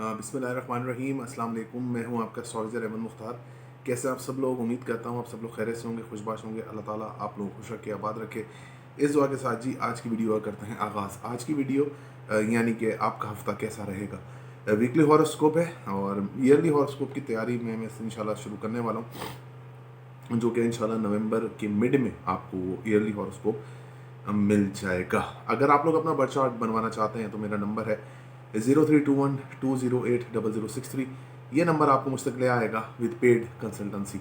बिस्मिल्लाहिर्रहमानिर्रहीम अस्सलाम वालेकुम। मैं हूं आपका सॉल्जर अहमद मुख्तार। कैसे आप सब लोग? उम्मीद करता हूं आप सब लोग खैरियत से होंगे, खुशबाश होंगे। अल्लाह ताला आप लोगों को खुश रखे, आबाद रखे। इस दुआ के साथ जी आज की वीडियो करते हैं आगाज़। आज की वीडियो यानी कि आपका हफ्ता कैसा रहेगा। वीकली हॉरोस्कोप है और ईयरली हॉरोस्कोप की तैयारी में मैं इंशाल्लाह शुरू करने वाला हूँ, जो कि इंशाल्लाह नवंबर के मिड में आपको वो ईयरली हॉरोस्कोप मिल जाएगा। अगर आप लोग अपना बर्थ चार्ट बनवाना चाहते हैं तो मेरा नंबर है 0321-208-0063। ये नंबर आपको मुझ तक ले आएगा विद पेड कंसल्टेंसी।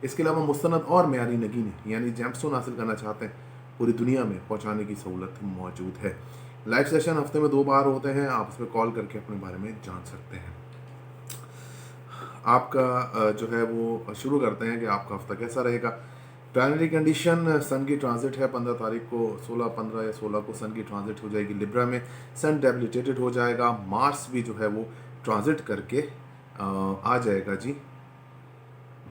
इसके अलावा मुस्तनद और मेयारी नगीने यानी जेमस्टोन हासिल करना चाहते हैं, पूरी दुनिया में पहुंचाने की सहूलत मौजूद है। लाइव सेशन हफ्ते में 2 बार होते हैं, आप उसमें कॉल करके अपने बारे में जान सकते हैं। आपका जो है वो शुरू करते हैं कि आपका हफ्ता कैसा रहेगा। प्लानिटरी कंडीशन, सन की ट्रांजिट है 15 तारीख को, 16, 15 या 16 को सन की ट्रांजिट हो जाएगी लिब्रा में। सन डेबिलिटेटेड हो जाएगा। मार्स भी जो है वो ट्रांजिट करके आ जाएगा जी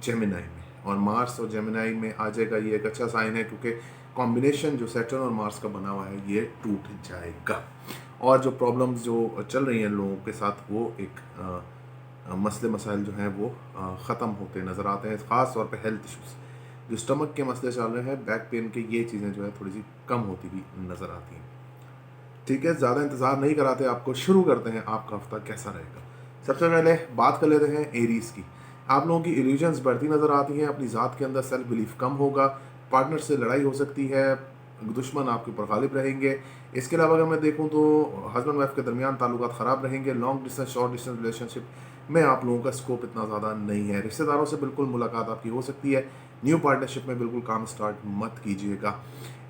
जेमिनाई में, और मार्स और जेमिनाई में आ जाएगा। ये एक अच्छा साइन है क्योंकि कॉम्बिनेशन जो सैटर्न और मार्स का बना हुआ है ये टूट जाएगा, और जो प्रॉब्लम्स जो चल रही हैं लोगों के साथ वो एक मसले मसाइल जो हैं वो ख़त्म होते नज़र आते हैं। ख़ास तौर पे हेल्थ इश्यूज़, जो स्टमक के मसले चल रहे हैं, बैक पेन के, ये चीज़ें जो है थोड़ी सी कम होती भी नज़र आती हैं। ठीक है, ज़्यादा इंतज़ार नहीं कराते, आपको शुरू करते हैं आपका हफ्ता कैसा रहेगा। सबसे पहले बात कर लेते हैं एरीज़ की। आप लोगों की इल्यूजन्स बढ़ती नज़र आती हैं, अपनी ज़ात के अंदर सेल्फ बिलीफ कम होगा, पार्टनर से लड़ाई हो सकती है, दुश्मन आपके ऊपर गालिब रहेंगे। इसके अलावा अगर मैं देखूं तो हस्बैंड वाइफ के दरमियान ताल्लुकात ख़राब रहेंगे। Long distance, short distance relationship में आप लोगों का स्कोप इतना ज़्यादा नहीं है। रिश्तेदारों से बिल्कुल मुलाकात आपकी हो सकती है। न्यू पार्टनरशिप में बिल्कुल काम स्टार्ट मत कीजिएगा।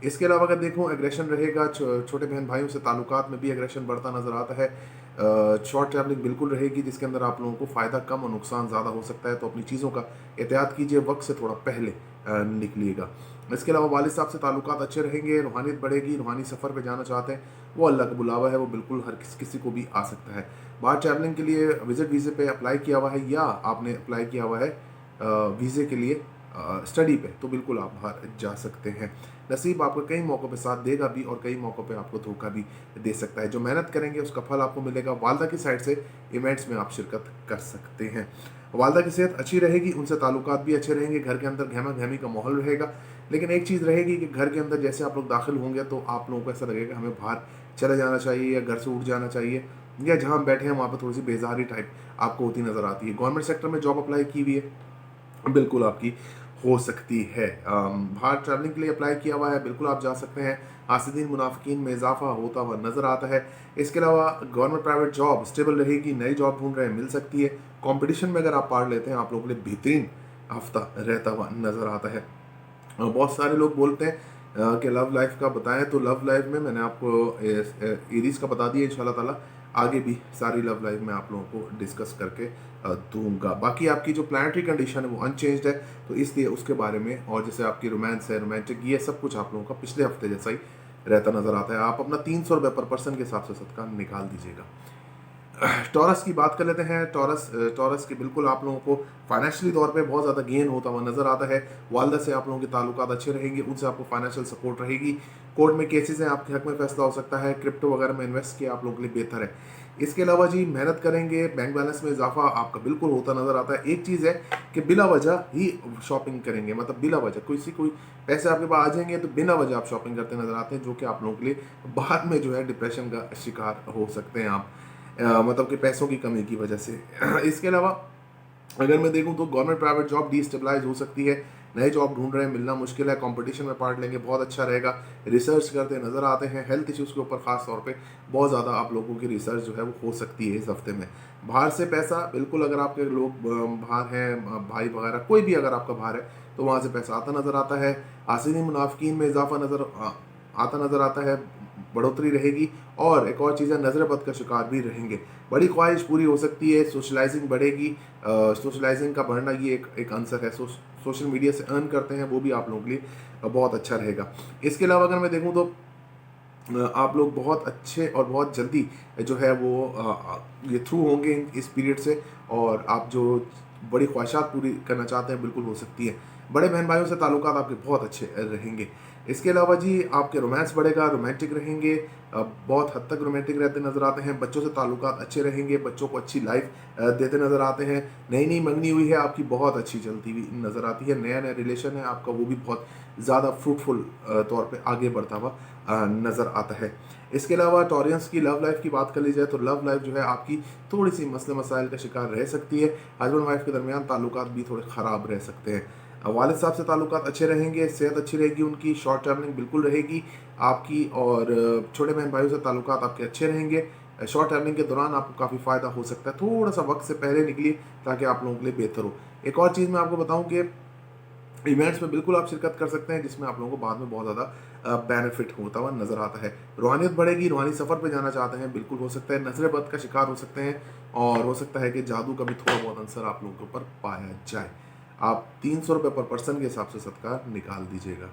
इसके अलावा अगर देखूं एग्रेशन रहेगा, छोटे बहन भाइयों से ताल्लुकात में भी एग्रेशन बढ़ता नज़र आता है। शॉर्ट ट्रैवलिंग बिल्कुल रहेगी जिसके अंदर आप लोगों को फ़ायदा कम और नुकसान ज़्यादा हो सकता है, तो अपनी चीज़ों का एहतियात कीजिए, वक्त से थोड़ा पहले निकलिएगा। इसके अलावा वालिद साहब से ताल्लुकात अच्छे रहेंगे, रूहानियत बढ़ेगी। रूहानी सफ़र पे जाना चाहते हैं, वो अल्लाह का बुलावा है, वो बिल्कुल हर किसी को भी आ सकता है। बाहर ट्रैवलिंग के लिए विजिट वीज़े पे अप्लाई किया हुआ है या आपने अप्लाई किया हुआ है वीज़े के लिए स्टडी पे, तो बिल्कुल आप बाहर जा सकते हैं। नसीब आपको कई मौक़ों पे साथ देगा भी और कई मौक़ों पे आपको धोखा भी दे सकता है। जो मेहनत करेंगे उसका फल आपको मिलेगा। वालदा की साइड से इवेंट्स में आप शिरकत कर सकते हैं। वालदा की सेहत अच्छी रहेगी, उनसे ताल्लुकात भी अच्छे रहेंगे। घर के अंदर गहमा गहमी का माहौल रहेगा, लेकिन एक चीज़ रहेगी कि घर के अंदर जैसे आप लोग दाखिल होंगे तो आप लोगों को ऐसा लगेगा हमें बाहर चले जाना चाहिए या घर से उठ जाना चाहिए, या जहाँ हम बैठे हैं वहाँ पर थोड़ी सी बेजारी टाइप आपको होती नज़र आती है। गवर्नमेंट सेक्टर में जॉब अप्लाई की हुई है, बिल्कुल आपकी हो सकती है। बाहर ट्रैवलिंग के लिए अप्लाई किया हुआ है, बिल्कुल आप जा सकते हैं। हासिदीन मुनाफिकीन में इजाफा होता हुआ नज़र आता है। इसके अलावा गवर्नमेंट प्राइवेट जॉब स्टेबल रहेगी, नई जॉब ढूंढ रहे हैं, मिल सकती है। कंपटीशन में अगर आप पार्ट लेते हैं, आप लोगों के लिए बेहतरीन हफ्ता रहता हुआ नज़र आता है। बहुत सारे लोग बोलते हैं कि लव लाइफ का बताएं, तो लव लाइफ में मैंने आपको एरीज का बता दिया। इंशाल्लाह ताला आगे भी सारी लव लाइफ में आप लोगों को डिस्कस करके दूंगा। बाकी आपकी जो प्लानिटरी कंडीशन है वो अनचेंज्ड है, तो इसलिए उसके बारे में, और जैसे आपकी रोमांस है, रोमांटिक, ये सब कुछ आप लोगों का पिछले हफ्ते जैसा ही रहता नज़र आता है। आप अपना 300 रुपये पर पर्सन के हिसाब से सदका निकाल दीजिएगा। टॉरस की बात कर लेते हैं। टॉरस के बिल्कुल आप लोगों को फाइनेंशियली तौर पे बहुत ज़्यादा गेन होता हुआ नज़र आता है। वालदा से आप लोगों के ताल्लुकात अच्छे रहेंगे, उनसे आपको फाइनेंशियल सपोर्ट रहेगी। कोर्ट में केसेस हैं, आपके हक में फैसला हो सकता है। क्रिप्टो वगैरह में इन्वेस्ट किया आप लोगों के लिए बेहतर है। इसके अलावा जी मेहनत करेंगे, बैंक बैलेंस में इजाफा आपका बिल्कुल होता नज़र आता है। एक चीज़ है कि बिला वजह ही शॉपिंग करेंगे, मतलब बिला वजह कोई पैसे आपके पास आ जाएंगे तो बिना वजह आप शॉपिंग करते नज़र आते हैं, जो कि आप लोगों के लिए बाद में जो है डिप्रेशन का शिकार हो सकते हैं आप, मतलब कि पैसों की कमी की वजह से। इसके अलावा अगर मैं देखूं तो गवर्नमेंट प्राइवेट जॉब डिस्टेबलाइज हो सकती है। नए जॉब ढूंढ रहे हैं, मिलना मुश्किल है। कंपटीशन में पार्ट लेंगे, बहुत अच्छा रहेगा। रिसर्च करते नज़र आते हैं। हेल्थ इश्यूज़ के ऊपर ख़ास तौर पे बहुत ज़्यादा आप लोगों की रिसर्च जो है वो हो सकती है इस हफ्ते में। बाहर से पैसा बिल्कुल, अगर आपके लोग बाहर हैं, भाई वगैरह कोई भी अगर आपका बाहर है तो वहाँ से पैसा आता नज़र आता है। आसिनी मुनाफिकीन में इजाफा आता नज़र आता है, बढ़ोतरी रहेगी। और एक और चीज़ है, नज़र बद का शिकार भी रहेंगे। बड़ी ख्वाहिश पूरी हो सकती है, सोशलाइजिंग बढ़ेगी। सोशलाइजिंग का बढ़ना ये एक आंसर है। सोशल मीडिया से अर्न करते हैं, वो भी आप लोगों के लिए बहुत अच्छा रहेगा। इसके अलावा अगर मैं देखूँ तो आप लोग बहुत अच्छे और बहुत जल्दी जो है वो ये थ्रू होंगे इस पीरियड से, और आप जो बड़ी ख्वाहिशात पूरी करना चाहते हैं बिल्कुल हो सकती है। बड़े बहन भाइयों से ताल्लुकात आपके बहुत अच्छे रहेंगे। इसके अलावा जी आपके रोमांस बढ़ेगा, रोमांटिक रहेंगे, बहुत हद तक रोमांटिक रहते नजर आते हैं, बच्चों से ताल्लुकात अच्छे रहेंगे, बच्चों को अच्छी लाइफ देते नजर आते हैं। नई नई मंगनी हुई है आपकी, बहुत अच्छी चलती हुई नजर आती है। नया नया रिलेशन है आपका, वो भी बहुत ज़्यादा फ्रूटफुल तौर पे आगे बढ़ता हुआ नज़र आता है। इसके अलावा टॉरियंस की लव लाइफ की बात कर ली जाए तो लव लाइफ जो है आपकी थोड़ी सी मसले मसाइल का शिकार रह सकती है। हस्बैंड वाइफ के दरमियान ताल्लुकात भी थोड़े ख़राब रह सकते हैं। वालिद साहब से ताल्लुकात अच्छे रहेंगे, सेहत अच्छी रहेगी उनकी, शॉर्ट टर्मिंग बिल्कुल रहेगी आपकी, और छोटे बहन भाइयों से ताल्लुकात आपके अच्छे रहेंगे। शॉर्ट टर्मिंग के दौरान आपको काफ़ी फ़ायदा हो सकता है, थोड़ा सा वक्त से पहले निकलिए ताकि आप लोगों के लिए बेहतर हो। एक और चीज़ मैं आपको बताऊं कि इवेंट्स में बिल्कुल आप शिरकत कर सकते हैं जिसमें आप लोगों को बाद में बहुत ज़्यादा बेनिफिट होता हुआ नज़र आता है। रूहानियत बढ़ेगी, रूहानी सफ़र पे जाना चाहते हैं, बिल्कुल हो सकता है। नजर बद का शिकार हो सकते हैं और हो सकता है कि जादू का भी थोड़ा बहुत अंसर आप लोगों के ऊपर पाया जाए। आप 300 रुपये पर पर्सन के हिसाब से सदका निकाल दीजिएगा।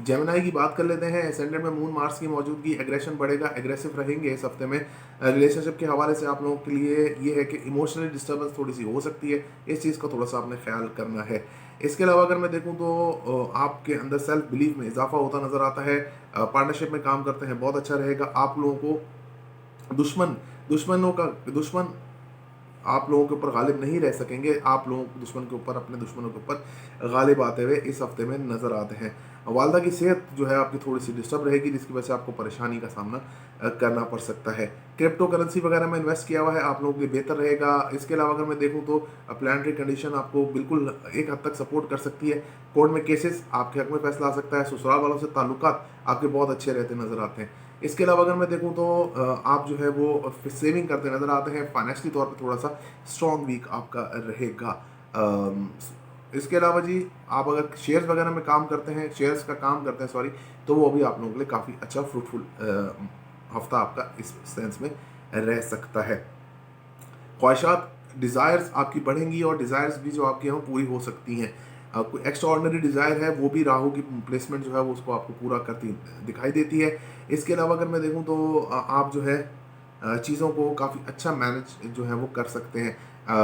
जेमिनाई की बात कर लेते हैं। एसेंडेंट में मून मार्स की मौजूदगी, एग्रेशन बढ़ेगा, एग्रेसिव रहेंगे इस हफ्ते में। रिलेशनशिप के हवाले से आप लोगों के लिए ये है कि इमोशनली डिस्टर्बेंस थोड़ी सी हो सकती है, इस चीज़ का थोड़ा सा आपने ख्याल करना है। इसके अलावा अगर मैं देखूं तो आपके अंदर सेल्फ बिलीफ में इजाफा होता नज़र आता है। पार्टनरशिप में काम करते हैं, बहुत अच्छा रहेगा। आप लोगों को दुश्मन आप लोगों के ऊपर गालिब नहीं रह सकेंगे। आप लोगों दुश्मन के ऊपर, अपने दुश्मनों के ऊपर गालिब आते हुए इस हफ्ते में नज़र आते हैं। वालदा की सेहत जो है आपकी थोड़ी सी डिस्टर्ब रहेगी, जिसकी वजह से आपको परेशानी का सामना करना पड़ सकता है। क्रिप्टो करेंसी वगैरह में इन्वेस्ट किया हुआ है, आप लोगों के लिए बेहतर रहेगा। इसके अलावा अगर मैं देखूं तो प्लानिटरी कंडीशन आपको बिल्कुल एक हद तक सपोर्ट कर सकती है। कोर्ट में केसेस आपके हक में फैसला आ सकता है। ससुराल वालों से ताल्लुकात आपके बहुत अच्छे रहते नज़र आते हैं। इसके अलावा अगर मैं देखूं तो आप जो है वो सेविंग करते नज़र आते हैं। फाइनेंशियली तौर पे थोड़ा सा स्ट्रॉन्ग वीक आपका रहेगा। इसके अलावा जी आप अगर शेयर्स वगैरह में काम करते हैं, शेयर्स का काम करते हैं सॉरी, तो वो भी आप लोगों के लिए काफ़ी अच्छा फ्रूटफुल हफ्ता आपका इस सेंस में रह सकता है। ख्वाहिशात, डिज़ायर्स आपकी बढ़ेंगी और डिज़ायर्स भी जो आपके हैं पूरी हो सकती हैं। कोई एक्स्ट्रा ऑर्डिनरी डिज़ायर है वो भी राहु की प्लेसमेंट जो है वो उसको आपको पूरा करती दिखाई देती है। इसके अलावा अगर मैं देखूं तो आप जो है चीज़ों को काफ़ी अच्छा मैनेज जो है वो कर सकते हैं।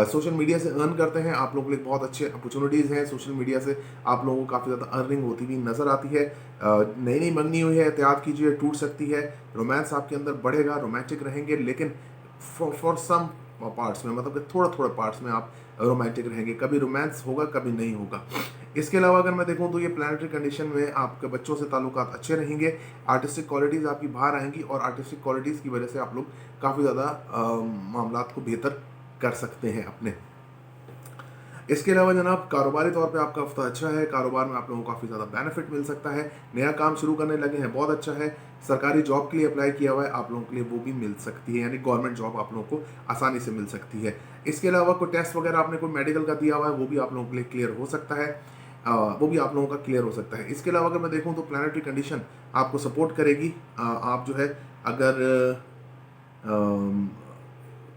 सोशल मीडिया से अर्न करते हैं, आप लोगों के लिए बहुत अच्छे अपॉर्चुनिटीज़ हैं। सोशल मीडिया से आप लोगों को काफ़ी ज़्यादा अर्निंग होती हुई नज़र आती है। नई नई मंगनी हुई है, एहतियात कीजिए, टूट सकती है। रोमांस आपके अंदर बढ़ेगा, रोमांटिक रहेंगे, लेकिन फॉर सम पार्ट्स में, मतलब कि थोड़ा थोड़ा पार्ट्स में आप रोमांटिक रहेंगे। कभी रोमांस होगा, कभी नहीं होगा। इसके अलावा अगर मैं देखूं तो ये प्लानिटरी कंडीशन में आपके बच्चों से ताल्लुकात अच्छे रहेंगे। आर्टिस्टिक क्वालिटीज़ आपकी बाहर आएंगी और आर्टिस्टिक क्वालिटीज़ की वजह से आप लोग काफ़ी ज़्यादा मामलात को बेहतर कर सकते हैं अपने। इसके अलावा जनाब कारोबारी तौर पे आपका हफ्ता अच्छा है। कारोबार में आप लोगों को काफ़ी ज़्यादा बेनिफिट मिल सकता है। नया काम शुरू करने लगे हैं, बहुत अच्छा है। सरकारी जॉब के लिए अप्लाई किया हुआ है, आप लोगों के लिए वो भी मिल सकती है, यानी गवर्नमेंट जॉब आप लोगों को आसानी से मिल सकती है। इसके अलावा कोई टेस्ट वगैरह आपने कोई मेडिकल का दिया हुआ है, वो भी आप लोगों के लिए क्लियर हो सकता है। वो भी आप लोगों का क्लियर हो सकता है। इसके अलावा अगर मैं देखूँ तो प्लानिटरी कंडीशन आपको सपोर्ट करेगी। आप जो है अगर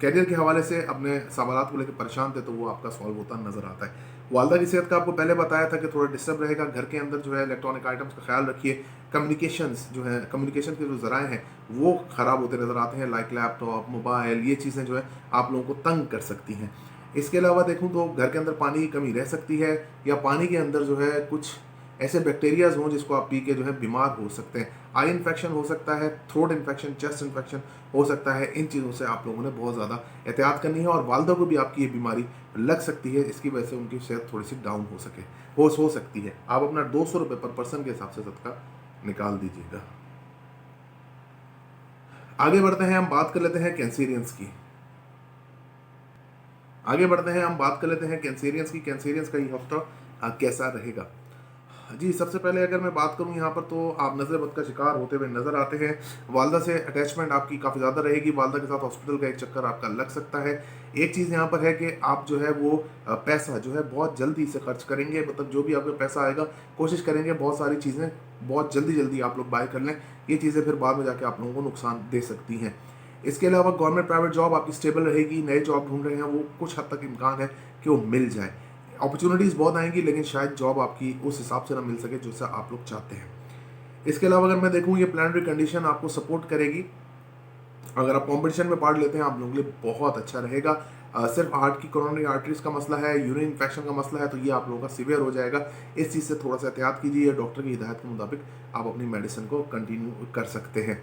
कैरियर के हवाले से अपने सवालात को लेकर परेशान थे तो वो आपका सॉल्व होता नजर आता है। वालदा की सेहत का आपको पहले बताया था कि थोड़ा डिस्टर्ब रहेगा। घर के अंदर जो है इलेक्ट्रॉनिक आइटम्स का ख्याल रखिए। कम्युनिकेशंस जो है, कम्युनिकेशन के जो ज़राए हैं वो ख़राब होते नज़र आते हैं, लाइक लैपटॉप, मोबाइल, ये चीज़ें जो है आप लोगों को तंग कर सकती हैं। इसके अलावा देखूँ तो घर के अंदर पानी की कमी रह सकती है, या पानी के अंदर जो है कुछ ऐसे बैक्टीरियाज हों जिसको आप पी के जो है बीमार हो सकते हैं। आई इन्फेक्शन हो सकता है, थ्रोट इन्फेक्शन, चेस्ट इन्फेक्शन हो सकता है। इन चीज़ों से आप लोगों ने बहुत ज़्यादा एहतियात करनी है, और वालदा को भी आपकी ये बीमारी लग सकती है, इसकी वजह से उनकी सेहत थोड़ी सी डाउन हो सकती है। आप अपना 200 रुपये पर पर्सन के हिसाब से सदका निकाल दीजिएगा। आगे बढ़ते हैं, हम बात कर लेते हैं कैंसेरियंस की। कैंसेरियंस का ये हफ्ता कैसा रहेगा। जी, सबसे पहले अगर मैं बात करूं यहाँ पर तो आप नज़र बद का शिकार होते हुए नज़र आते हैं। वालदा से अटैचमेंट आपकी काफ़ी ज़्यादा रहेगी। वालदा के साथ हॉस्पिटल का एक चक्कर आपका लग सकता है। एक चीज़ यहाँ पर है कि आप जो है वो पैसा जो है बहुत जल्दी से खर्च करेंगे, मतलब जो भी आपका पैसा आएगा कोशिश करेंगे बहुत सारी चीज़ें बहुत जल्दी आप लोग बाय कर लें। ये चीज़ें फिर बाद में जाके आप लोगों को नुकसान दे सकती हैं। इसके अलावा गवर्नमेंट प्राइवेट जॉब आपकी स्टेबल रहेगी। नए जॉब ढूंढ रहे हैं वो कुछ हद तक इम्कान है कि वो मिल जाए। अपॉर्चुनिटीज़ बहुत आएंगी, लेकिन शायद जॉब आपकी उस हिसाब से ना मिल सके जैसा आप लोग चाहते हैं। इसके अलावा अगर मैं देखूँ ये प्लानिटरी कंडीशन आपको सपोर्ट करेगी अगर आप कंपटीशन में पार्ट लेते हैं आप लोगों के लिए बहुत अच्छा रहेगा। सिर्फ हार्ट की कोरोनरी आर्टरीज का मसला है, यूरिन इन्फेक्शन का मसला है, तो ये आप लोगों का सीवियर हो जाएगा। इस चीज़ से थोड़ा सा एहतियात कीजिए, डॉक्टर की हिदायत के मुताबिक आप अपनी मेडिसिन को कंटिन्यू कर सकते हैं।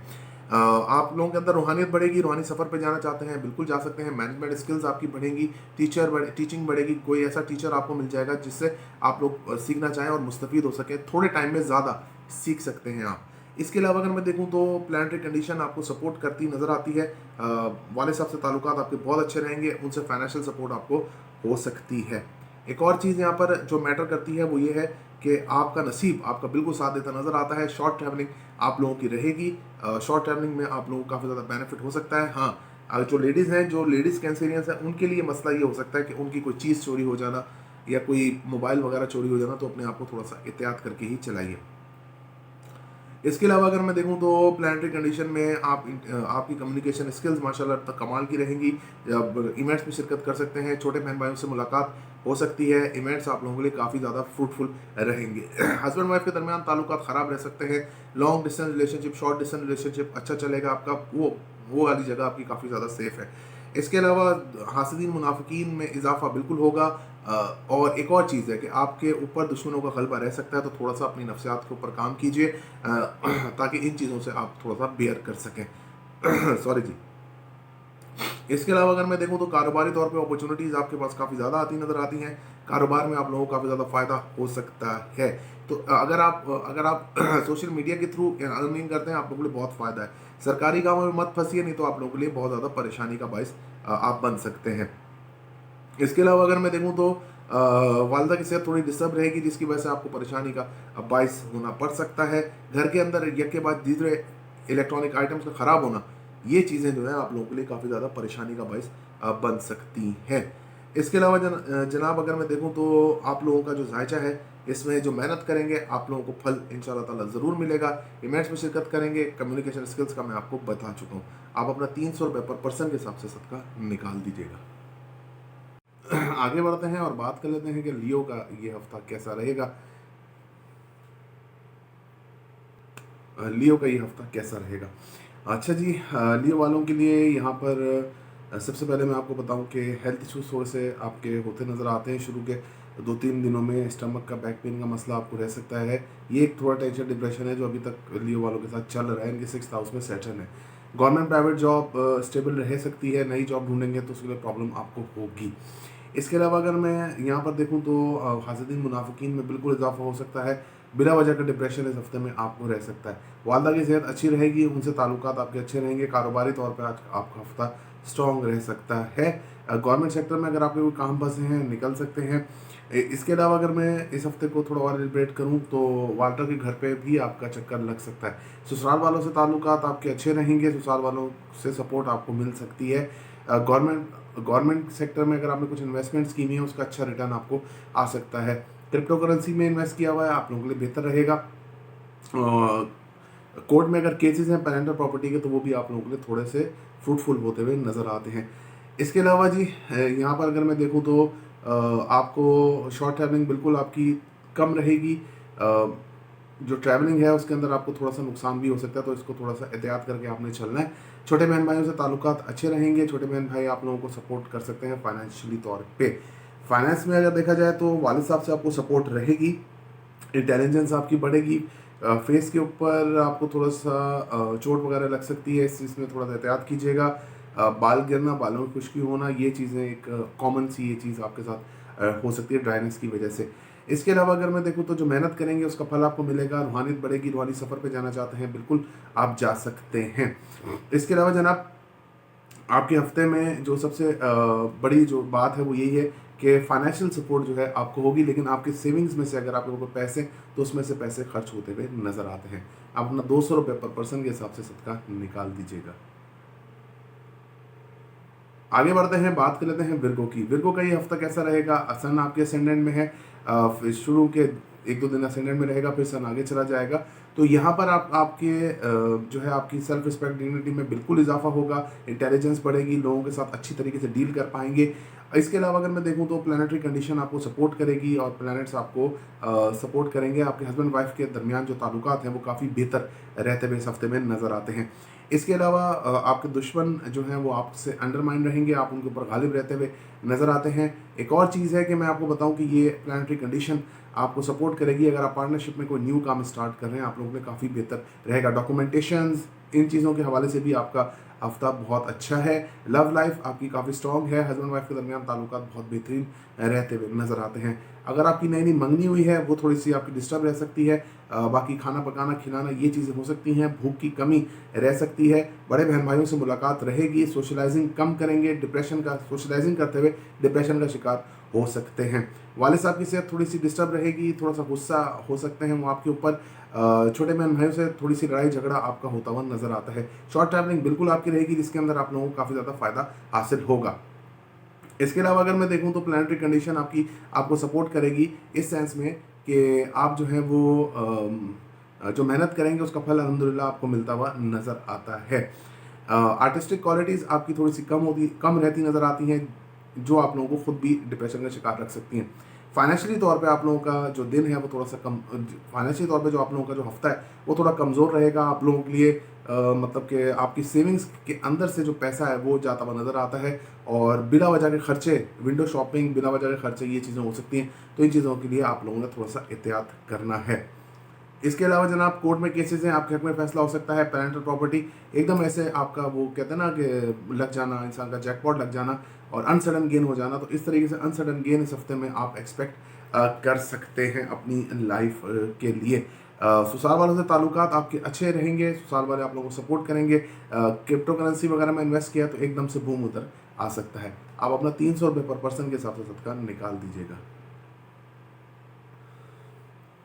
आप लोगों के अंदर रूहानियत बढ़ेगी, रूहानी सफ़र पे जाना चाहते हैं बिल्कुल जा सकते हैं। मैनेजमेंट स्किल्स आपकी बढ़ेंगी, टीचिंग बढ़ेगी, कोई ऐसा टीचर आपको मिल जाएगा जिससे आप लोग सीखना चाहें और मुस्तफ़ीद हो सकें, थोड़े टाइम में ज़्यादा सीख सकते हैं आप। इसके अलावा अगर मैं देखूं तो प्लानिटरी कंडीशन आपको सपोर्ट करती नज़र आती है। वाले साहब से ताल्लुकात आपके बहुत अच्छे रहेंगे, उनसे फाइनेंशियल सपोर्ट आपको हो सकती है। एक और चीज़ यहाँ पर जो मैटर करती है वो ये है कि आपका नसीब आपका बिल्कुल साथ देता नज़र आता है। शॉर्ट ट्रैवलिंग आप लोगों की रहेगी, शॉर्ट ट्रैवलिंग में आप लोगों को काफ़ी ज़्यादा बेनिफिट हो सकता है। हाँ, जो लेडीज़ हैं, जो लेडीज़ कैंसेरियंस हैं, उनके लिए मसला ये हो सकता है कि उनकी कोई चीज़ चोरी हो जाना या कोई मोबाइल वगैरह चोरी हो जाना, तो अपने आप को थोड़ा सा एहतियात करके ही चलाइए। इसके अलावा अगर मैं देखूं तो प्लानिटरी कंडीशन में आपकी कम्युनिकेशन स्किल्स माशाल्लाह तक कमाल की रहेंगी। इवेंट्स में शिरकत कर सकते हैं, छोटे बहन भाइयों से मुलाकात हो सकती है। इवेंट्स आप लोगों के लिए काफ़ी ज़्यादा फ्रूटफुल रहेंगे। हस्बैंड वाइफ के दरमियान ताल्लुकात ख़राब रह सकते हैं। Long distance relationship, short distance relationship अच्छा चलेगा आपका, वो वाली जगह आपकी काफ़ी ज़्यादा सेफ है। इसके अलावा हासिदीन मुनाफिकीन में इजाफा बिल्कुल होगा। और एक और चीज़ है कि आपके ऊपर दुश्मनों का गलबा रह सकता है, तो थोड़ा सा अपनी नफ्सियात के ऊपर काम कीजिए ताकि इन चीज़ों से आप थोड़ा सा बेयर कर सकें। सॉरी जी। इसके अलावा अगर मैं देखूं तो कारोबारी तौर पे अपॉर्चुनिटीज़ आपके पास काफ़ी ज़्यादा आती नज़र आती हैं। कारोबार में आप लोगों को काफ़ी ज़्यादा फ़ायदा हो सकता है। तो अगर आप सोशल मीडिया के थ्रू अर्निंग करते हैं, आप लोगों के लिए बहुत फ़ायदा है। सरकारी कामों में मत फंसिए, नहीं तो आप लोगों के लिए बहुत ज़्यादा परेशानी का बायस आप बन सकते हैं। इसके अलावा अगर मैं देखूं तो वालदा की सेहत थोड़ी डिस्टर्ब रहेगी, जिसकी वजह से आपको परेशानी का बायस होना पड़ सकता है। घर के अंदर यक के बाद दूसरे इलेक्ट्रॉनिक आइटम्स का ख़राब होना, ये चीज़ें जो है आप लोगों के लिए काफ़ी ज़्यादा परेशानी का बायस बन सकती हैं। इसके अलावा जनाब अगर मैं देखूं तो आप लोगों का जो जायचा है, इसमें जो मेहनत करेंगे आप लोगों को फल इंशाल्लाह ताला ज़रूर मिलेगा। इवेंट्स में शिरकत करेंगे, कम्युनिकेशन स्किल्स का मैं आपको बता चुका हूँ। आप अपना 300 रुपये पर पर्सन के हिसाब से सदका निकाल दीजिएगा। आगे बढ़ते हैं और बात कर लेते हैं कि लियो का ये हफ्ता कैसा रहेगा। लियो का ये हफ्ता कैसा रहेगा। अच्छा जी, लियो वालों के लिए यहाँ पर सबसे पहले मैं आपको बताऊं कि हेल्थ इश्यूज थोड़े से आपके होते नज़र आते हैं। शुरू के 2-3 दिनों में स्टमक का, बैक पेन का मसला आपको रह सकता है। ये एक थोड़ा टेंशन डिप्रेशन है जो अभी तक लियो वालों के साथ चल रहा है। इनके 6th हाउस में सैटर्न है। गवर्नमेंट प्राइवेट जॉब स्टेबल रह सकती है, नई जॉब ढूंढेंगे तो उसके लिए प्रॉब्लम आपको होगी। इसके अलावा अगर मैं यहाँ पर देखूँ तो हासिदीन मुनाफिकीन में बिल्कुल इजाफा हो सकता है। बिला वजह का डिप्रेशन इस हफ्ते में आपको रह सकता है। वालदा की सेहत अच्छी रहेगी, उनसे ताल्लुकात आपके अच्छे रहेंगे। कारोबारी तौर पर आज आपका हफ्ता स्ट्रॉन्ग रह सकता है। गवर्नमेंट सेक्टर में अगर आपके कोई काम फंसे हैं, निकल सकते हैं। इसके अलावा अगर मैं इस हफ्ते को थोड़ा और एलिब्रेट करूं तो वाल्टर के घर पे भी आपका चक्कर लग सकता है। ससुराल वालों से ताल्लुकात आपके अच्छे रहेंगे, ससुराल वालों से सपोर्ट आपको मिल सकती है। गवर्नमेंट सेक्टर में अगर आपने कुछ इन्वेस्टमेंट्स की हुई है, उसका अच्छा रिटर्न आपको आ सकता है। क्रिप्टो करेंसी में इन्वेस्ट किया हुआ है, आप लोगों के लिए बेहतर रहेगा। कोर्ट में अगर केसेस हैं पेरेंटल प्रॉपर्टी के, तो वो भी आप लोगों के लिए थोड़े से फ्रूटफुल होते हुए नज़र आते हैं। इसके अलावा जी यहाँ पर अगर मैं देखूँ तो आपको शॉर्ट ट्रैवलिंग बिल्कुल आपकी कम रहेगी। जो ट्रैवलिंग है उसके अंदर आपको थोड़ा सा नुकसान भी हो सकता है, तो इसको थोड़ा सा एहतियात करके आपने चलना है। छोटे बहन भाइयों से ताल्लुकात अच्छे रहेंगे, छोटे बहन भाई आप लोगों को सपोर्ट कर सकते हैं फाइनेंशियली तौर पे। फाइनेंस में अगर देखा जाए तो वालिद साहब से आपको सपोर्ट रहेगी, इंटेलिजेंस आपकी बढ़ेगी। फेस के ऊपर आपको थोड़ा सा चोट वगैरह लग सकती है, इस चीज़ में थोड़ा सा एहतियात कीजिएगा। बाल गिरना, बालों में खुश्की होना, ये चीज़ें एक कॉमन सी ये चीज़ आपके साथ हो सकती है ड्राइनेस की वजह से। इसके अलावा अगर मैं देखूँ तो जो मेहनत करेंगे उसका फल आपको मिलेगा। रूहानियत बढ़ेगी, रूहानी सफ़र पे जाना चाहते हैं बिल्कुल आप जा सकते हैं। इसके अलावा जनाब आपके हफ्ते में जो सबसे बड़ी जो बात है वो यही है कि फाइनेंशियल सपोर्ट जो है आपको होगी, लेकिन आपके सेविंग्स में से अगर आपके ऊपर पैसे, तो उसमें से पैसे खर्च होते हुए नज़र आते हैं। आप अपना 200 रुपये पर पर्सन के हिसाब से सदका निकाल दीजिएगा। आगे बढ़ते हैं, बात कर लेते हैं विर्गो की। विर्गो का ये हफ्ता कैसा रहेगा। सन आपके असेंडेंट में है, फिर शुरू के 1-2 दिन असेंडेंट में रहेगा, फिर सन आगे चला जाएगा। तो यहाँ पर आपके जो है आपकी सेल्फ रिस्पेक्ट, डिग्निटी में बिल्कुल इजाफा होगा। इंटेलिजेंस बढ़ेगी, लोगों के साथ अच्छी तरीके से डील कर पाएंगे। इसके अलावा अगर मैं देखूँ तो प्लानिटरी कंडीशन आपको सपोर्ट करेगी और प्लैनेट्स आपको सपोर्ट करेंगे। आपके हस्बैंड वाइफ के दरमियान जो ताल्लुकात हैं वो काफ़ी बेहतर रहते हुए इस हफ्ते में नज़र आते हैं। इसके अलावा आपके दुश्मन जो हैं वो आपसे अंडरमाइन रहेंगे, आप उनके ऊपर गालिब रहते हुए नज़र आते हैं। एक और चीज़ है कि मैं आपको बताऊं कि ये प्लानिटरी कंडीशन आपको सपोर्ट करेगी अगर आप पार्टनरशिप में कोई न्यू काम स्टार्ट कर रहे हैं, आप लोगों के लिए काफ़ी बेहतर रहेगा। डॉक्यूमेंटेशंस, इन चीज़ों के हवाले से भी आपका हफ्ता बहुत अच्छा है। लव लाइफ आपकी काफ़ी स्ट्रॉन्ग है, हस्बैंड वाइफ के दरमियान ताल्लुकात बहुत बेहतरीन रहते हुए नज़र आते हैं। अगर आपकी नई नई मंगनी हुई है वो थोड़ी सी आपकी डिस्टर्ब रह सकती है। बाकी खाना पकाना खिलाना ये चीज़ें हो सकती हैं, भूख की कमी रह सकती है। बड़े बहन भाइयों से मुलाकात रहेगी, सोशलाइजिंग कम करेंगे, डिप्रेशन का सोशलाइजिंग करते हुए डिप्रेशन का शिकार हो सकते हैं। वालिद साहब की सेहत थोड़ी सी डिस्टर्ब रहेगी, थोड़ा सा गुस्सा हो सकते हैं वो आपके ऊपर। छोटे बहन भाइयों से थोड़ी सी लड़ाई झगड़ा आपका होता हुआ नजर आता है। शॉर्ट ट्रैवलिंग बिल्कुल आपकी रहेगी जिसके अंदर आप लोगों को काफ़ी ज़्यादा फायदा हासिल होगा। इसके अलावा अगर मैं देखूं तो प्लानिटरी कंडीशन आपको सपोर्ट करेगी इस सेंस में कि आप जो है वो जो मेहनत करेंगे उसका फल अल्हम्दुलिल्लाह आपको मिलता हुआ नज़र आता है। आर्टिस्टिक क्वालिटीज़ आपकी थोड़ी सी कम रहती नज़र आती हैं, जो आप लोगों को खुद भी डिप्रेशन का शिकार रख सकती हैं। फाइनेंशियली तौर पे आप लोगों का जो दिन है वो थोड़ा सा कम, फाइनेंशियली तौर पे जो आप लोगों का जो हफ्ता है वो थोड़ा कमज़ोर रहेगा आप लोगों के लिए। मतलब कि आपकी सेविंग्स के अंदर से जो पैसा है वो जाता हुआ नज़र आता है, और बिला वजह के खर्चे, विंडो शॉपिंग, बिला वजह के खर्चे, ये चीज़ें हो सकती हैं। तो इन चीज़ों के लिए आप लोगों ने थोड़ा सा एहतियात करना है। इसके अलावा जनाब कोर्ट में केसेस हैं, आपके हक में फैसला हो सकता है। पेरेंटल प्रॉपर्टी एकदम ऐसे आपका वो कहते हैं ना कि लग जाना, इंसान का जैकपॉट लग जाना और अनसडन गेन हो जाना, तो इस तरीके से अनसडन गेन इस हफ्ते में आप एक्सपेक्ट कर सकते हैं अपनी लाइफ के लिए। ससुराल वालों से ताल्लुकात आपके अच्छे रहेंगे, ससुराल वाले आप लोगों को सपोर्ट करेंगे। क्रिप्टो करेंसी वगैरह में इन्वेस्ट किया तो एकदम से बूम उधर आ सकता है। आप अपना 300 रुपये पर पर्सन के हिसाब से सदका निकाल दीजिएगा।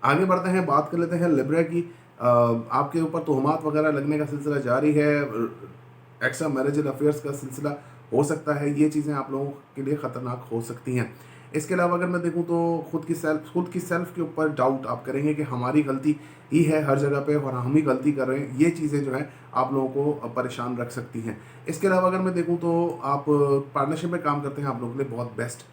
आगे बढ़ते हैं, बात कर लेते हैं लिब्रा की। आपके ऊपर तोहमात वगैरह लगने का सिलसिला जारी है, एक्स्ट्रा मैरिजल अफेयर्स का सिलसिला हो सकता है, ये चीज़ें आप लोगों के लिए ख़तरनाक हो सकती हैं। इसके अलावा अगर मैं देखूं तो खुद की सेल्फ के ऊपर डाउट आप करेंगे कि हमारी गलती ही है हर जगह पे और हम ही गलती कर रहे हैं, ये चीज़ें जो है आप लोगों को परेशान रख सकती हैं। इसके अलावा अगर मैं देखूं तो आप पार्टनरशिप में काम करते हैं, आप लोगों के लिए बहुत बेस्ट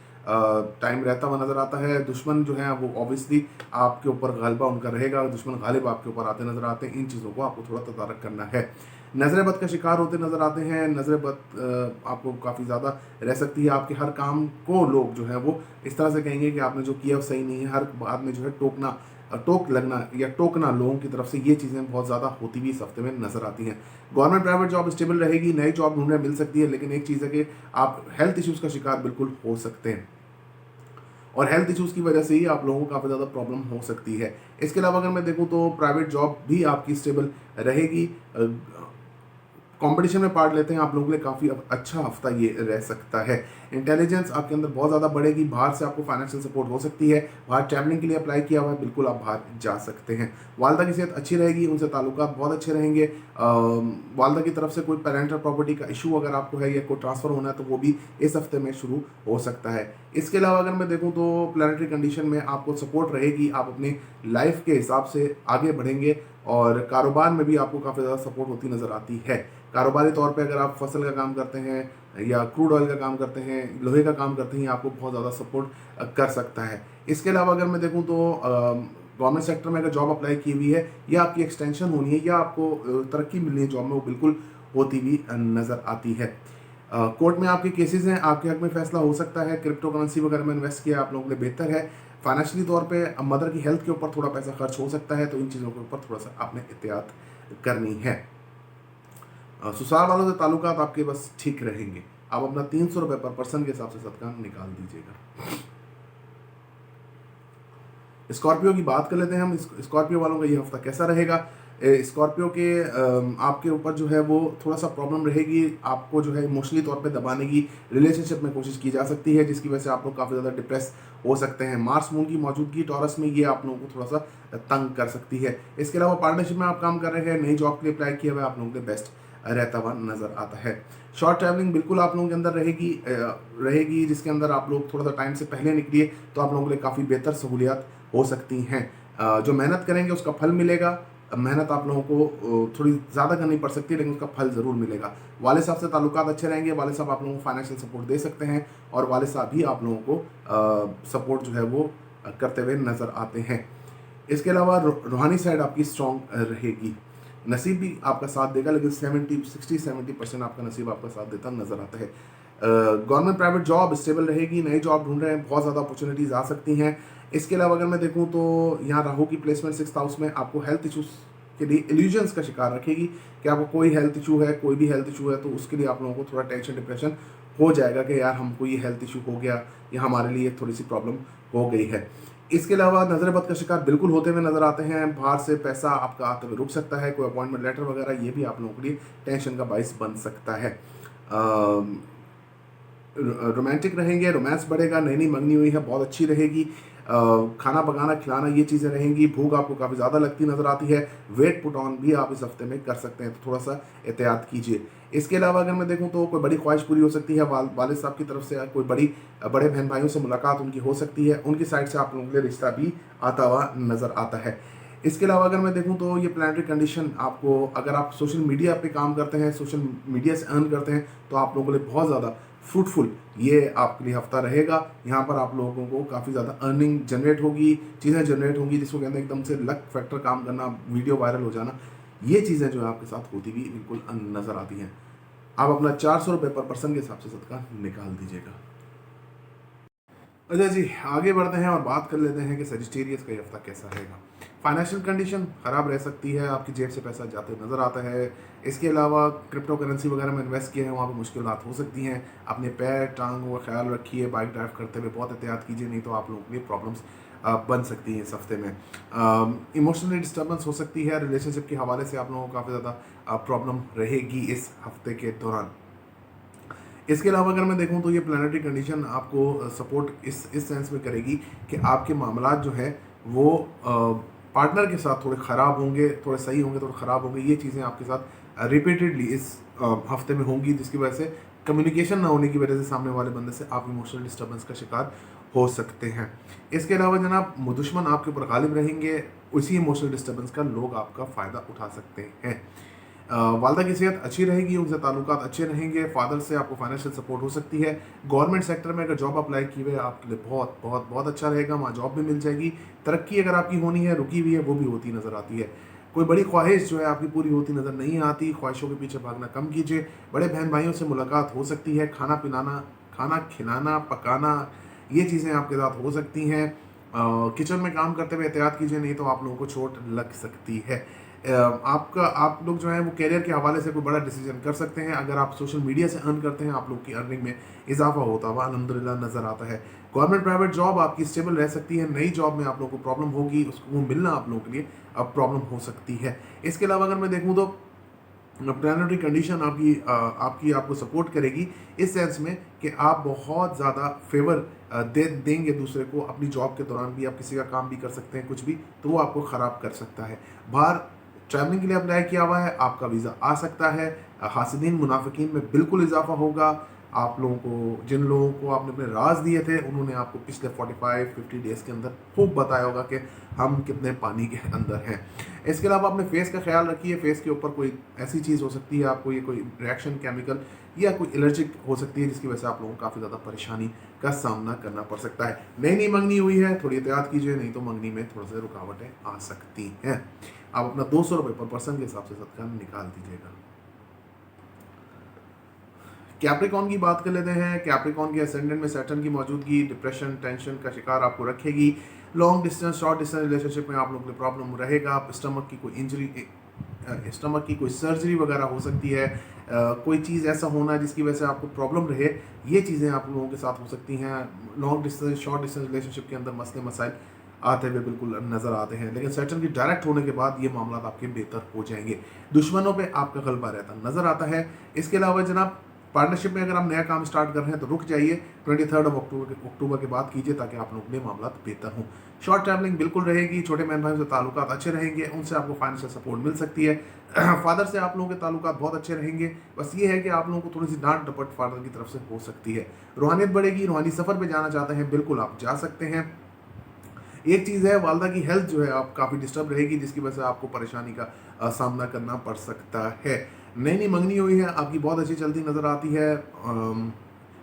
टाइम रहता हुआ नज़र आता है। दुश्मन जो है वो ऑब्वियसली आपके ऊपर गलबा उनका रहेगा, दुश्मन गालिब आपके ऊपर आते नज़र आते हैं। इन चीज़ों को आपको थोड़ा तदारक करना है। नज़र बद का शिकार होते नज़र आते हैं, नज़र बद आपको काफ़ी ज़्यादा रह सकती है। आपके हर काम को लोग जो है वो इस तरह से कहेंगे कि आपने जो किया वो सही नहीं है। हर बात में जो है टोक लगना या टोकना लोगों की तरफ से, ये चीज़ें बहुत ज़्यादा होती हुई इस हफ्ते में नज़र आती हैं। गवर्नमेंट प्राइवेट जॉब स्टेबल रहेगी, नई जॉब ढूंढने मिल सकती है, लेकिन एक चीज़ है कि आप हेल्थ इश्यूज़ का शिकार बिल्कुल हो सकते हैं और हेल्थ इश्यूज़ की वजह से ही आप लोगों को काफ़ी ज़्यादा प्रॉब्लम हो सकती है। इसके अलावा अगर मैं देखूं तो प्राइवेट जॉब भी आपकी स्टेबल रहेगी। कंपटीशन में पार्ट लेते हैं आप लोगों के लिए काफ़ी अच्छा हफ्ता ये रह सकता है। इंटेलिजेंस आपके अंदर बहुत ज़्यादा बढ़ेगी, बाहर से आपको फाइनेंशियल सपोर्ट हो सकती है। बाहर ट्रैवलिंग के लिए अप्लाई किया हुआ है, बिल्कुल आप बाहर जा सकते हैं। वालदा की सेहत अच्छी रहेगी, उनसे ताल्लुकात बहुत अच्छे रहेंगे। वालदा की तरफ से कोई पेरेंटल प्रॉपर्टी का इशू अगर आपको है या कोई ट्रांसफ़र होना है तो वो भी इस हफ्ते में शुरू हो सकता है। इसके अलावा अगर मैं देखूँ तो प्लानिटरी कंडीशन में आपको सपोर्ट रहेगी, आप अपनी लाइफ के हिसाब से आगे बढ़ेंगे और कारोबार में भी आपको काफ़ी ज़्यादा सपोर्ट होती नज़र आती है। कारोबारी तौर पे अगर आप फसल का काम करते हैं या क्रूड ऑयल का काम करते हैं, लोहे का काम करते हैं, आपको बहुत ज़्यादा सपोर्ट कर सकता है। इसके अलावा अगर मैं देखूं तो गवर्नमेंट सेक्टर में अगर जॉब अप्लाई की हुई है या आपकी एक्सटेंशन होनी है या आपको तरक्की मिलनी है जॉब में, वो बिल्कुल होती हुई नज़र आती है। कोर्ट में आपके केसेस हैं, आपके हक में फैसला हो सकता है। क्रिप्टो करेंसी वगैरह में इन्वेस्ट किया आप लोगों के लिए बेहतर है। फाइनेंशियली तौर पे मदर की हेल्थ के ऊपर थोड़ा पैसा खर्च हो सकता है, तो इन चीज़ों के ऊपर थोड़ा सा आपने एहतियात करनी है। ससुराल वालों से ताल्लुकात आपके बस ठीक रहेंगे। आप अपना 300 रुपये पर पर्सन के हिसाब से सदका निकाल दीजिएगा। स्कॉर्पियो की बात कर लेते हैं हम। स्कॉर्पियो वालों का ये हफ्ता कैसा रहेगा। स्कॉर्पियो के आपके ऊपर जो है वो थोड़ा सा प्रॉब्लम रहेगी, आपको जो है इमोशनली तौर पे दबाने की रिलेशनशिप में कोशिश की जा सकती है, जिसकी वजह से आप लोग काफ़ी ज़्यादा डिप्रेस हो सकते हैं। मार्स मून की मौजूदगी टॉरस में ये आप लोगों को थोड़ा सा तंग कर सकती है। इसके अलावा पार्टनरशिप में आप काम कर रहे हैं, नई जॉब के लिए अप्लाई किया हुआ है, आप लोगों के बेस्ट रहता हुआ नज़र आता है। शॉर्ट ट्रैवलिंग बिल्कुल आप लोगों के अंदर रहेगी, जिसके अंदर आप लोग थोड़ा सा टाइम से पहले निकलिए तो आप लोगों के लिए काफ़ी बेहतर सहूलियात हो सकती हैं। जो मेहनत करेंगे उसका फल मिलेगा। मेहनत आप लोगों को थोड़ी ज़्यादा करनी पड़ सकती है, लेकिन उसका फल ज़रूर मिलेगा। वाले साहब से ताल्लुकात अच्छे रहेंगे, वाले साहब आप लोगों को फाइनेंशियल सपोर्ट दे सकते हैं और वाले साहब भी आप लोगों को सपोर्ट जो है वो करते हुए नज़र आते हैं। इसके अलावा रूहानी साइड आपकी स्ट्रॉन्ग रहेगी। नसीब भी आपका साथ देगा, लेकिन 60-70% आपका नसीब आपका साथ देता नजर आता है। गवर्नमेंट प्राइवेट जॉब स्टेबल रहेगी, नई जॉब ढूंढ रहे हैं, बहुत ज़्यादा अपॉर्चुनिटीज़ आ सकती हैं। इसके अलावा अगर मैं देखूं तो यहाँ राहु की प्लेसमेंट 6th हाउस में आपको हेल्थ इशूज़ के लिए इल्यूजन्स का शिकार रखेगी कि आपको कोई हेल्थ इशू है, कोई भी हेल्थ इशू है, तो उसके लिए आप लोगों को थोड़ा टेंशन डिप्रेशन हो जाएगा कि यार हमको ये हेल्थ इशू हो गया या हमारे लिए थोड़ी सी प्रॉब्लम हो गई है। इसके अलावा नजर बद का शिकार बिल्कुल होते हुए नजर आते हैं, बाहर से पैसा आपका आते हुए रुक सकता है, कोई अपॉइंटमेंट लेटर वगैरह, ये भी आप लोगों के लिए टेंशन का बाइस बन सकता है। रोमांटिक रहेंगे, रोमांस बढ़ेगा, नई नई मंगनी हुई है बहुत अच्छी रहेगी, खाना पकाना खिलाना ये चीज़ें रहेंगी, भूख आपको काफ़ी ज़्यादा लगती नज़र आती है, वेट पुट ऑन भी आप इस हफ्ते में कर सकते हैं, तो थोड़ा सा एहतियात कीजिए। इसके अलावा अगर मैं देखूं तो कोई बड़ी ख्वाहिश पूरी हो सकती है, वालिद साहब की तरफ से कोई बड़े बहन भाइयों से मुलाकात उनकी हो सकती है, उनकी साइड से आप लोगों के लिए रिश्ता भी आता हुआ नज़र आता है। इसके अलावा अगर मैं देखूं तो ये प्लानिटरी कंडीशन आपको, अगर आप सोशल मीडिया पे काम करते हैं, सोशल मीडिया से अर्न करते हैं, तो आप लोगों के लिए बहुत ज़्यादा फ्रूटफुल ये आपके लिए हफ्ता रहेगा। यहाँ पर आप लोगों को काफ़ी ज़्यादा अर्निंग जनरेट होगी, चीज़ें जनरेट होंगी, जिसको कहते हैं एकदम से लक फैक्टर काम करना, वीडियो वायरल हो जाना, ये चीज़ें जो है आपके साथ होती भी बिल्कुल नज़र आती हैं। आप अपना 400 रुपये पर पर्सन के हिसाब से सदका निकाल दीजिएगा। अच्छा जी, आगे बढ़ते हैं और बात कर लेते हैं कि सजिटेरियस का ये हफ्ता कैसा रहेगा। फाइनेंशियल कंडीशन ख़राब रह सकती है, आपकी जेब से पैसा जाते हुए नज़र आता है। इसके अलावा क्रिप्टो करेंसी वगैरह में इन्वेस्ट किए हैं, वहाँ पर मुश्किलात हो सकती हैं। अपने पैर टांगों का ख्याल रखिए, बाइक ड्राइव करते हुए बहुत एहतियात कीजिए, नहीं तो आप लोगों के लिए प्रॉब्लम्स बन सकती हैं इस हफ्ते में। इमोशनली डिस्टर्बेंस हो सकती है, रिलेशनशिप के हवाले से आप लोगों को काफ़ी ज़्यादा प्रॉब्लम रहेगी इस हफ्ते के दौरान। इसके अलावा अगर मैं देखूं तो ये प्लानिटरी कंडीशन आपको सपोर्ट इस सेंस में करेगी कि आपके मामलात जो है वो पार्टनर के साथ थोड़े ख़राब होंगे, थोड़े सही होंगे, थोड़े ख़राब होंगे, ये चीज़ें आपके साथ रिपीटेडली इस हफ्ते में होंगी, जिसकी वजह से कम्युनिकेशन ना होने की वजह से सामने वाले बंदे से आप इमोशनल डिस्टर्बेंस का शिकार हो सकते हैं। इसके अलावा जनाब दुश्मन आपके ऊपर गालिब रहेंगे, उसी इमोशनल डिस्टर्बेंस का लोग आपका फ़ायदा उठा सकते हैं। वालदा की सेहत अच्छी रहेगी, उनसे ताल्लुकात अच्छे रहेंगे, फादर से आपको फाइनेंशियल सपोर्ट हो सकती है। गवर्नमेंट सेक्टर में अगर जॉब अप्लाई की हुई है आपके लिए बहुत बहुत बहुत अच्छा रहेगा, वहाँ जॉब भी मिल जाएगी। तरक्की अगर आपकी होनी है, रुकी हुई है, वो भी होती नज़र आती है। कोई बड़ी ख्वाहिश जो है आपकी पूरी होती नज़र नहीं आती, ख्वाहिशों के पीछे भागना कम कीजिए। बड़े बहन भाइयों से मुलाकात हो सकती है, खाना खिलाना पकाना ये चीज़ें आपके साथ हो सकती हैं। किचन में काम करते हुए एहतियात कीजिए, नहीं तो आप लोगों को चोट लग सकती है। आप लोग जो हैं वो कैरियर के हवाले से कोई बड़ा डिसीजन कर सकते हैं। अगर आप सोशल मीडिया से अर्न करते हैं, आप लोग की अर्निंग में इजाफा होता हुआ अल्हम्दुलिल्लाह नज़र आता है। गवर्नमेंट प्राइवेट जॉब आपकी स्टेबल रह सकती है, नई जॉब में आप लोगों को प्रॉब्लम होगी, उसको वो मिलना आप लोगों के लिए अब प्रॉब्लम हो सकती है। इसके अलावा अगर मैं देखूँ तो प्लानिटरी कंडीशन आपको सपोर्ट करेगी इस सेंस में कि आप बहुत ज़्यादा फेवर देंगे दूसरे को। अपनी जॉब के दौरान भी आप किसी का काम भी कर सकते हैं, कुछ भी, तो वो आपको ख़राब कर सकता है। बाहर ट्रैवलिंग के लिए अप्लाई किया हुआ है, आपका वीज़ा आ सकता है। हासिदीन मुनाफिकीन में बिल्कुल इजाफा होगा। आप लोगों को, जिन लोगों को आपने अपने राज दिए थे, उन्होंने आपको पिछले 45-50 डेज़ के अंदर खूब बताया होगा कि हम कितने पानी के अंदर हैं। इसके अलावा अपने फेस का ख्याल रखिए, फेस के ऊपर कोई ऐसी चीज़ हो सकती है, आपको ये कोई रिएक्शन केमिकल या कोई एलर्जिक हो सकती है, जिसकी वजह से आप लोगों को काफ़ी ज़्यादा परेशानी का सामना करना पड़ सकता है। नई मंगनी हुई है, थोड़ी एहतियात कीजिए, नहीं तो मंगनी में थोड़ा सा रुकावटें आ सकती हैं। आप अपना 200 रुपये पर पर्सन के हिसाब से सदका निकाल दीजिएगा। कैप्रिकॉन की बात कर लेते हैं। कैप्रिकॉन के असेंडेंट में सैटर्न की मौजूदगी डिप्रेशन टेंशन का शिकार आपको रखेगी। Long distance short distance relationship में आप लोगों के लिए प्रॉब्लम रहेगा। स्टमक की कोई इंजरी, स्टमक की कोई सर्जरी वगैरह हो सकती है। कोई चीज़ ऐसा होना जिसकी वजह से आपको प्रॉब्लम रहे, ये चीज़ें आप लोगों के साथ हो सकती हैं। Long distance short distance relationship के अंदर मसले मसाइल आते हुए बिल्कुल नज़र आते हैं, लेकिन सैटर्न की डायरेक्ट होने के बाद ये मामला आपके बेहतर हो जाएंगे। दुश्मनों पे आपका गलबा रहता नज़र आता है। इसके अलावा जनाब पार्टनरशिप में अगर आप नया काम स्टार्ट कर रहे हैं तो रुक जाइए, 23 अक्टूबर के बाद कीजिए, ताकि आप लोगों के लिए मामला बेहतर हों। शॉर्ट ट्रैवलिंग बिल्कुल रहेगी, छोटे बहन भाइयों से ताल्लुकात अच्छे रहेंगे, उनसे आपको फाइनेंशियल सपोर्ट मिल सकती है। फादर से आप लोगों के ताल्लुकात बहुत अच्छे रहेंगे, बस ये है कि आप लोगों को थोड़ी सी डांट डपट फादर की तरफ से हो सकती है। रूहानियत बढ़ेगी, रूहानी सफ़र पर जाना चाहते हैं, बिल्कुल आप जा सकते हैं। एक चीज़ है, वालदा की हेल्थ जो है आप काफ़ी डिस्टर्ब रहेगी, जिसकी वजह से आपको परेशानी का सामना करना पड़ सकता है। नई मंगनी हुई है, आपकी बहुत अच्छी चलती नज़र आती है।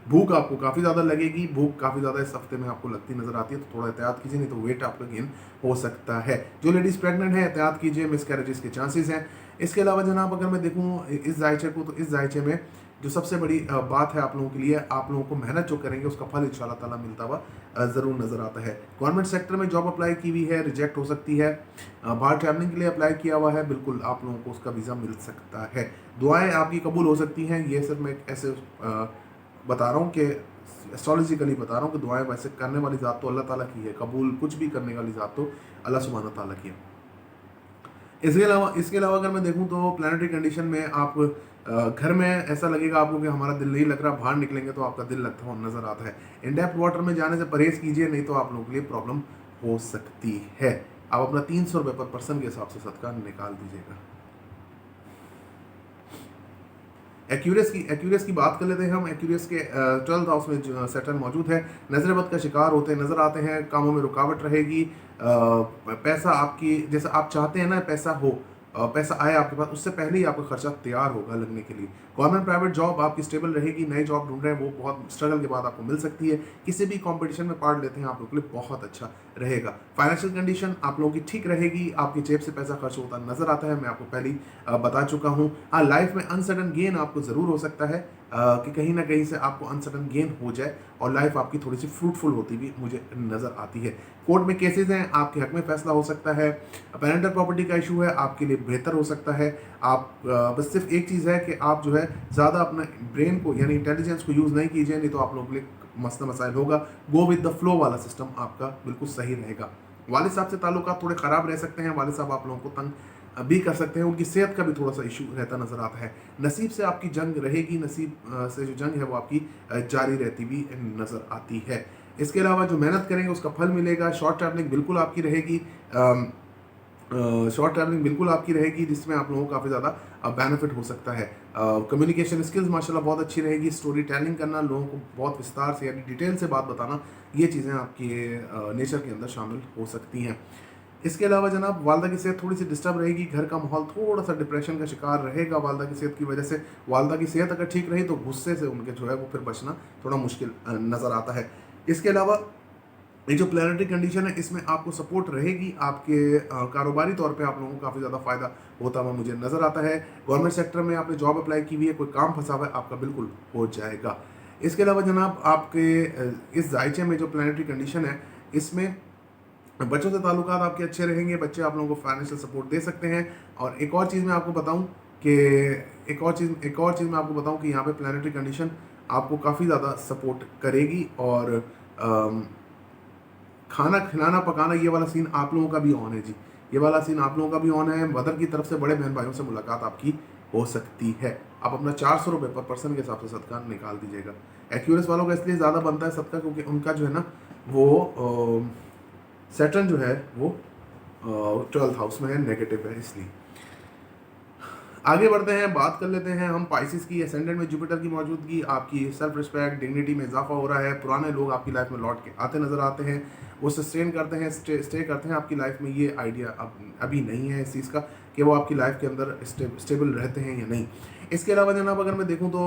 भूख आपको काफ़ी ज़्यादा लगेगी, भूख काफ़ी ज़्यादा इस हफ्ते में आपको लगती नज़र आती है, तो थोड़ा एहतियात कीजिए, नहीं तो वेट आपका गेन हो सकता है। जो लेडीज़ प्रेग्नेंट है, एहतियात कीजिए, मिसकैरेजेस के चांसेस हैं। इसके अलावा जनाब अगर मैं देखूँ इस जायचे को, तो इस जायचे में जो सबसे बड़ी बात है आप लोगों के लिए, आप लोगों को मेहनत जो करेंगे उसका फल इंशाल्लाह ताला मिलता हुआ ज़रूर नज़र आता है। गवर्नमेंट सेक्टर में जॉब अप्लाई की हुई है, रिजेक्ट हो सकती है। बाहर ट्रैवलिंग के लिए अप्लाई किया हुआ है, बिल्कुल आप लोगों को उसका वीज़ा मिल सकता है। दुआएं आपकी कबूल हो सकती हैं। ये सिर्फ मैं ऐसे बता रहा हूँ कि एस्ट्रोलॉजिकली बता रहा हूँ कि दुआएं वैसे करने वाली ज़ात तो अल्लाह ताला की है, कबूल कुछ भी करने वाली ज़ात तो अल्लाह सुब्हानहू ताला की है। इसके अलावा अगर मैं देखूं तो प्लानिटरी कंडीशन में आप घर में ऐसा लगेगा आपको कि हमारा दिल नहीं लग रहा, बाहर निकलेंगे तो आपका दिल लगता हुआ नजर आता है। इन डेप्थ वाटर में जाने से परहेज कीजिए, नहीं तो आप लोगों के लिए प्रॉब्लम हो सकती है। आप अपना 300 रुपये पर पर्सन के हिसाब से सदका निकाल दीजिएगा। एक्यूरियस की बात कर लेते हैं हम। एक्यूरियस के 12th हाउस में जो सैटर्न मौजूद है, नजरबद का शिकार होते नजर आते हैं, कामों में रुकावट रहेगी। पैसा आपकी जैसा आप चाहते हैं ना पैसा हो, पैसा आए आपके पास, उससे पहले ही आपका खर्चा तैयार होगा लगने के लिए। गवर्नमेंट प्राइवेट जॉब आपकी स्टेबल रहेगी। नई जॉब ढूंढ रहे हैं वो बहुत स्ट्रगल के बाद आपको मिल सकती है। किसी भी कंपटीशन में पार्ट लेते हैं आप लोगों के लिए बहुत अच्छा रहेगा। फाइनेंशियल कंडीशन आप लोगों की ठीक रहेगी। आपकी जेब से पैसा खर्च होता नजर आता है, मैं आपको पहले ही बता चुका हूँ। हाँ, लाइफ में अनसडन गेन आपको ज़रूर हो सकता है कि कहीं ना कहीं से आपको अनसडन गेन हो जाए और लाइफ आपकी थोड़ी सी फ्रूटफुल होती भी मुझे नज़र आती है। कोर्ट में केसेस हैं, आपके हक में फैसला हो सकता है। पेरेंटल प्रॉपर्टी का इशू है, आपके लिए बेहतर हो सकता है। आप बस सिर्फ एक चीज़ है कि आप जो है ज़्यादा अपना ब्रेन को यानी इंटेलिजेंस को यूज़ नहीं कीजिए, नहीं तो आप लोगों के लिए मसला मसाइल होगा। गो विद द फ्लो वाला सिस्टम आपका बिल्कुल सही रहेगा। वालिद साहब से ताल्लुकात थोड़े ख़राब रह सकते हैं, वालिद साहब आप लोगों को तंग भी कर सकते हैं, उनकी सेहत का भी थोड़ा सा इशू रहता नज़र आता है। नसीब से आपकी जंग रहेगी, नसीब से जो जंग है वो आपकी जारी रहती भी नज़र आती है। इसके अलावा जो मेहनत करेंगे उसका फल मिलेगा। शॉर्ट ट्रैवलिंग बिल्कुल आपकी रहेगी। शॉर्ट ट्रैवलिंग बिल्कुल आपकी रहेगी, जिसमें आप लोगों को काफ़ी ज़्यादा बेनिफिट हो सकता है। कम्युनिकेशन स्किल्स माशाल्लाह बहुत अच्छी रहेगी। स्टोरी टेलिंग करना, लोगों को बहुत विस्तार से यानी डिटेल से बात बताना, ये चीज़ें आपके नेचर के अंदर शामिल हो सकती हैं। इसके अलावा जनाब वालदा की सेहत थोड़ी सी डिस्टर्ब रहेगी। घर का माहौल थोड़ा सा डिप्रेशन का शिकार रहेगा वालदा की सेहत की वजह से। वालदा की सेहत अगर ठीक रही तो गुस्से से उनके जो है वो फिर बचना थोड़ा मुश्किल नज़र आता है। इसके अलावा ये जो प्लानिटरी कंडीशन है इसमें आपको सपोर्ट रहेगी। आपके कारोबारी तौर पे आप लोगों को काफ़ी ज़्यादा फ़ायदा होता हुआ मुझे नज़र आता है। गवर्नमेंट सेक्टर में आपने जॉब अप्लाई की हुई है, कोई काम फंसा हुआ है, आपका बिल्कुल हो जाएगा। इसके अलावा जनाब आपके इस जायचे में जो प्लानिटरी कंडीशन है इसमें बच्चों से ताल्लुकात आपके अच्छे रहेंगे। बच्चे आप लोगों को फाइनेंशियल सपोर्ट दे सकते हैं। और एक और चीज़ मैं आपको बताऊं कि मैं आपको बताऊं कि यहाँ पे प्लानिटरी कंडीशन आपको काफ़ी ज़्यादा सपोर्ट करेगी। और खाना खिलाना पकाना ये वाला सीन आप लोगों का भी ऑन है जी, ये वाला सीन आप लोगों का भी ऑन है। मदर की तरफ से बड़े बहन भाइयों से मुलाकात आपकी हो सकती है। आप अपना 400 रुपये पर पर्सन के हिसाब से सदका निकाल दीजिएगा। एक्यूरेस वालों का इसलिए ज़्यादा बनता है सदका क्योंकि उनका जो है ना वो सैटर्न जो है वो 12th हाउस में है, नेगेटिव है, इसलिए। आगे बढ़ते हैं, बात कर लेते हैं हम पाइसिस की। असेंडेंट में जुपिटर की मौजूदगी आपकी सेल्फ रिस्पेक्ट डिग्निटी में इजाफा हो रहा है। पुराने लोग आपकी लाइफ में लौट के आते नज़र आते हैं, वो सस्टेन करते हैं, स्टे करते हैं आपकी लाइफ में। ये आइडिया अभी नहीं है इस चीज़ का कि वो आपकी लाइफ के अंदर स्टेबल रहते हैं या नहीं। इसके अलावा जनाब अगर मैं देखूँ तो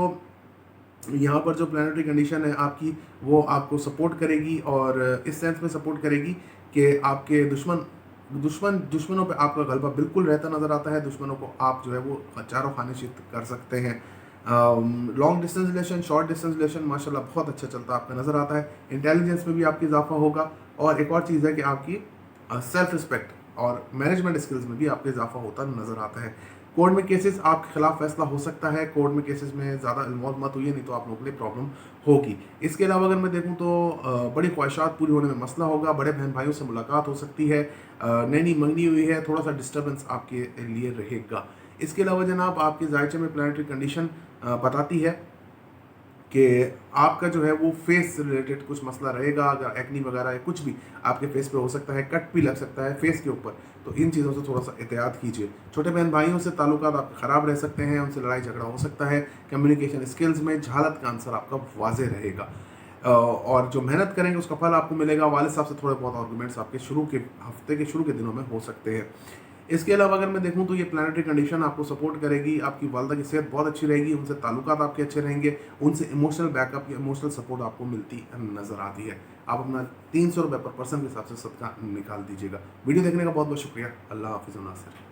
यहाँ पर जो प्लानिटरी कंडीशन है आपकी वो आपको सपोर्ट करेगी। और इस सेंस में सपोर्ट करेगी कि आपके दुश्मनों पे आपका गलबा बिल्कुल रहता नज़र आता है। दुश्मनों को आप जो है वो चारों खाने चित कर सकते हैं। Long distance relation, short distance relation माशाल्लाह बहुत अच्छा चलता आपका नज़र आता है। इंटेलिजेंस में भी आपकी इजाफा होगा। और एक और चीज़ है कि आपकी सेल्फ रिस्पेक्ट और मैनेजमेंट स्किल्स में भी आपका इजाफा होता नज़र आता है। कोर्ट में केसेस आपके खिलाफ फैसला हो सकता है। कोर्ट में केसेस में ज़्यादा इन्वॉल्व मत हुई, नहीं तो आप लोगों के लिए प्रॉब्लम होगी। इसके अलावा अगर मैं देखूं तो बड़ी ख्वाहिशात पूरी होने में मसला होगा। बड़े बहन भाइयों से मुलाकात हो सकती है। नई मंगनी हुई है, थोड़ा सा डिस्टर्बेंस आपके लिए रहेगा। इसके अलावा जनाब आपके जायचे में प्लानिटरी कंडीशन बताती है कि आपका जो है वो फेस से रिलेटेड कुछ मसला रहेगा। अगर एक्नी वगैरह या कुछ भी आपके फेस पे हो सकता है, कट भी लग सकता है फेस के ऊपर, तो इन चीज़ों से थोड़ा सा एहतियात कीजिए। छोटे बहन भाइयों से ताल्लुकात आपके ख़राब रह सकते हैं, उनसे लड़ाई झगड़ा हो सकता है। कम्युनिकेशन स्किल्स में जहालत का आंसर आपका वाजे रहेगा। और जो मेहनत करेंगे उसका फल आपको मिलेगा। वालिद साहब से थोड़े बहुत आर्गूमेंट्स आपके हफ्ते के शुरू के दिनों में हो सकते हैं। इसके अलावा अगर मैं देखूं तो ये प्लानिटरी कंडीशन आपको सपोर्ट करेगी। आपकी वालदा की सेहत बहुत अच्छी रहेगी, उनसे ताल्लुकात आपके अच्छे रहेंगे, उनसे इमोशनल बैकअप या इमोशनल सपोर्ट आपको मिलती नज़र आती है। आप अपना 300 रुपये पर पर्सन के हिसाब से सदका निकाल दीजिएगा। वीडियो देखने का बहुत बहुत शुक्रिया। अल्लाह हाफिज़ नासिर।